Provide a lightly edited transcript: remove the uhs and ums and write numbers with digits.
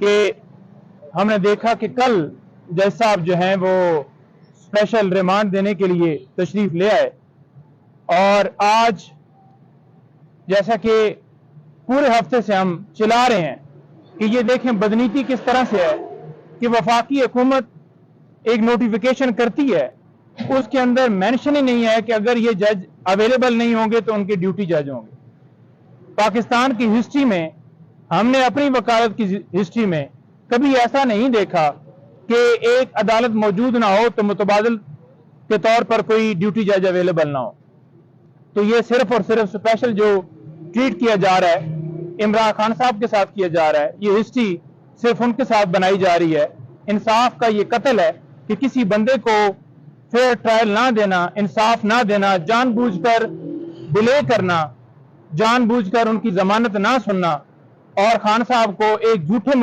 کہ हमने देखा कि कल जज साहब जो हैं वो स्पेशल रिमांड देने के लिए तशरीफ ले आए और आज जैसा कि पूरे हफ्ते से हम चिल्ला रहे हैं कि ये देखें बदनीति किस तरह से है कि वफाकी हुकूमत एक नोटिफिकेशन करती है, उसके अंदर मेंशन ही नहीं है कि अगर ये जज अवेलेबल नहीं होंगे तो उनके ड्यूटी जज होंगे। पाकिस्तान की हिस्ट्री में हमने अपनी वकालत की हिस्ट्री में कभी ऐसा नहीं देखा कि एक अदालत मौजूद ना हो तो मुतबादल के तौर पर कोई ड्यूटी जज अवेलेबल ना हो। तो ये सिर्फ और सिर्फ स्पेशल जो ट्रीट किया जा रहा है इमरान खान साहब के साथ किया जा रहा है, ये हिस्ट्री सिर्फ उनके साथ बनाई जा रही है। इंसाफ का ये कत्ल है कि किसी बंदे को फेयर ट्रायल ना देना, इंसाफ ना देना, जानबूझकर डिले करना, जानबूझकर उनकी जमानत ना सुनना और खान साहब को एक झूठे